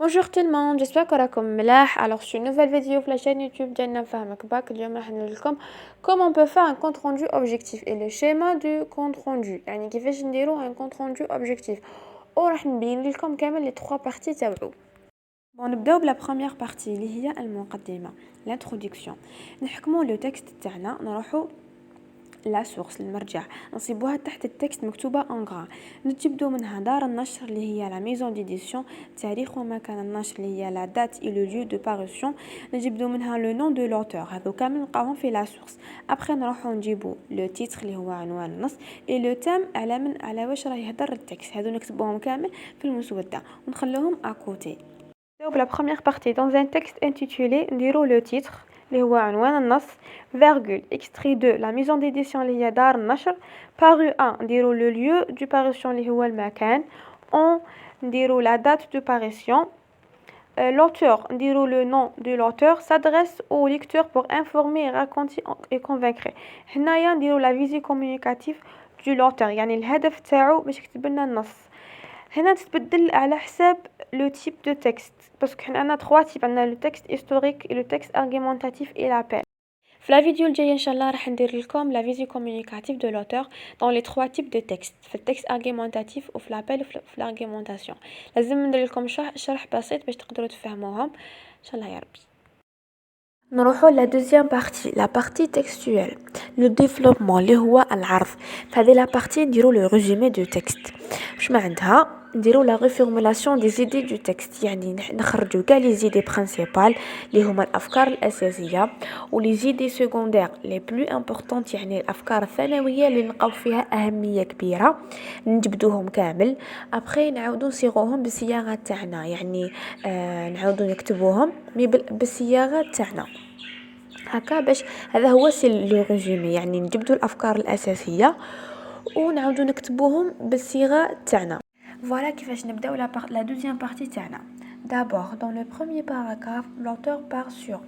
Bonjour tout le monde, j'espère que راكم ملاح. Alors sur une nouvelle vidéo sur la chaîne YouTube ديالنا نفهمك باك. اليوم راح ندير لكم comment on peut faire un compte rendu objectif et le schéma du compte rendu، يعني كيفاش نديرو un compte rendu objectif، وراح نبين لكم كامل les trois parties تاعو. بون نبداو بلا première partie اللي هي المقدمة l'introduction. نحكموا لو تكست تاعنا، نروحوا لا سورس المرجع، نصيبوها تحت التكست مكتوبه ان غران، نجبدو منها دار النشر اللي هي لا ميزون ديديسيون، تاريخ ومكان النشر اللي هي لا دات اي لو ليو دو باريسيون، نجبدو منها لو نون دو لوتور، هذو كامل نلقاوهم في لا سورس. ابخي نروحو نجيبو لو تيتر اللي هو عنوان النص، اي لو تام على واش راه يهضر التكست، هذو نكتبوهم كامل في المسوده ونخلوهم اكوتي. نبداو بلا بروميير بارتي. dans un texte intitulé نديرو لو تيتر اللي هو عنوان النص، virgule extrait 2 la maison d'édition اللي هي دار النشر، paru 1 نديرو le lieu du parution اللي هو المكان، on نديرو la date de parution، l'auteur نديرو le nom de l'auteur، s'adresse au lecteur pour informer raconter et convaincre. هنايا نديرو la visée communicative du l'auteur، يعني الهدف تاعو باش يكتب لنا النص. هنا تتبدل على حساب لو تيب دو تكست، باسكو حنا عندنا 3 تيب، عندنا لو تكست هيستوريك لو تكست ارغيمونتاتيف اي لابيل. في لا فيديو الجايه ان شاء الله راح ندير لكم لا فيزيو كومونيكاتيف دو لوتور دون لي 3 تيب دو تكست، في التكست ارغيمونتاتيف وفي لابيل وفي لارغيمونطاسيون. لازم ندير لكم شرح بسيط باش تقدروا تفهموهم ان شاء الله يا ربي. نروحوا لا دوزيام بارتي، لا بارتي تكستويل لو ديفلوبمون اللي هو العرض. فهذه لا بارتي نديروا لو ريزومي دو تكست، واش ما عندها نديروا لا ريفورمولاسيون دي زيدي دو تكست، يعني نخرجوا كاع لي زيدي برينسيبال اللي هما الافكار الاساسيه، ولي زيدي سيكوندير لي بلو امبورطونت، يعني الافكار الثانويه اللي نلقاو فيها اهميه كبيره، نجبدوهم كامل. ابخي نعاودو نصيغوهم بالصياغه تاعنا، يعني نعاودو نكتبوهم بالصياغه تاعنا هكا، باش هذا هو سي لو ريزومي، يعني نجبدو الافكار الاساسيه ونعاودو نكتبوهم بالصيغه تاعنا. فوالا كيفاش نبداو لا دوزيام بارتي تاعنا. دابور dans le premier paragraphe l'auteur part sur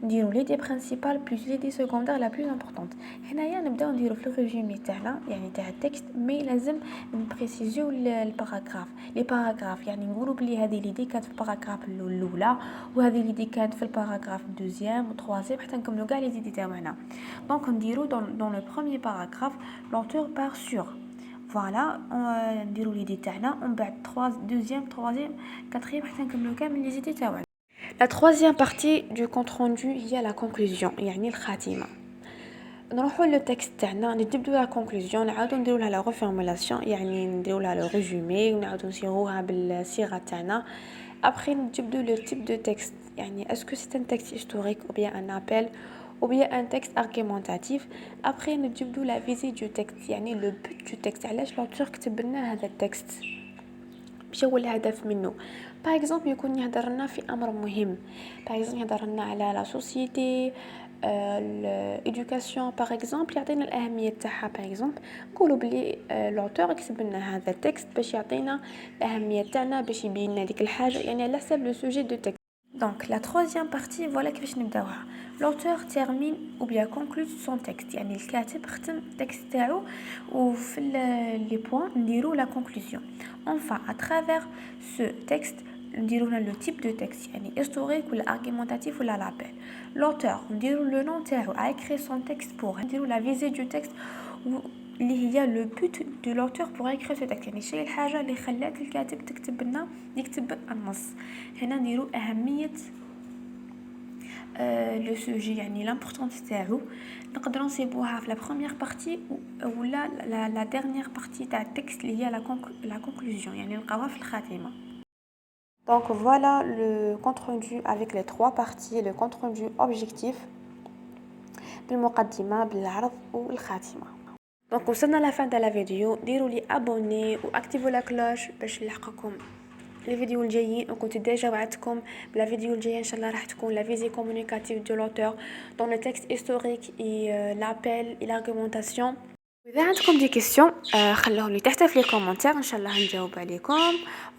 نديرو ليدي برينسيبال بلس ليدي سيكوندير لا بلو امبورطونت. هنايا نبداو نديرو في الريزومي تاعنا، يعني تاع التكست، مي لازم نبريسيزيو الباراغراف، لي باراغراف، يعني نقولوا بلي هذه ليدي كانت في الباراغراف الاولى، وهذه ليدي كانت في الباراغراف الدوزيام وتروازيام، حتى نكملوا كاع لي زيدي تاعنا. دونك نديرو dans le premier paragraphe l'auteur part sur، فوالا نديرو ليدي تاعنا، ومن بعد دوزيام تروازيام كاتريام حتى نكملوا كامل لي زيدي تاعنا. La troisième partie du compte rendu هي la conclusion، يعني الخاتمة. نروحوا للتكست تاعنا، نجبدو لا كونكلوزيون، نعاودو نديرو لها لا ريفورمولاسيون، يعني نديرو لها لو ريزومي ونعاودو نصيغوها بالصيغه تاعنا. ابري نجبدو لو تيب دو تكست، يعني اسكو سي ان تكست هيستوريك او بيان ان ابل ou bien un texte argumentatif. Après نجبدو لا فيزي دو تكست، يعني لو بوت دو تكست، علاش لوتور كتب لنا هذا التكست، باش هو الهدف منه. باغ اكزومبل يكون يهضر لنا في امر مهم، باغ اكزومبل يهضر لنا على لا سوسيتي، l'éducation par exemple، يعطينا الأهمية تاعها. باغ اكزومبل نقولوا بلي لوتور كتب لنا هذا التكست باش يعطينا الأهمية تاعنا، باش يبين لنا ديك الحاجة، يعني على حسب لو سوجي دو تكست. دونك لا troisième partie فوالا كيفاش نبداوها. l'auteur termine ou bien conclut son texte، يعني الكاتب ختم التكست تاعو، وفي لي بوين نديرو لا conclusion. enfin à travers ce texte نديرو لنا لو تيب دو تكست، يعني هيستوريك ولا ارغيمونتاتيف ولا لابيل. l'auteur نديرو لو نون تاعو a écrit son texte pour، نديرو لا فيزي دو تكست اللي هي لو بوت دو لوتور بور ايكري سو تكست، يعني شي الحاجه اللي خلات الكاتب يكتب النص. هنا نديرو اهميه لو سوجي، يعني لامبورطونس تاعو. نقدروا نصيبوها في لا بروميير بارتي ولا لا ديرنيير بارتي تاع التكست اللي هي لا كونكلوزيون، يعني نلقاوها في الخاتمه. Donc voilà le compte rendu avec les 3 parties، le compte rendu objectif بالمقدمة بالعرض والخاتمة. دونك وصلنا لا فان تاع لا فيديو، ديروا لي ابوني واكتيفوا لا كلوش باش يلحقكم الفيديو الجايين. وكنت ديجا وعدتكم بلا فيديو الجايه ان شاء الله راح تكون لا فيزي كومونيكاتيف دو لوتور دون لو تكست هيستوريك اي لابيل اي لارغومونطاسيون. واذا عندكم دي كيسيون خلوهم لي تحت في لي كومونتير، ان شاء الله نجاوب عليكم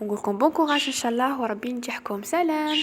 ونقول لكم بون كوراج ان شاء الله، وربي ينجحكم. سلام.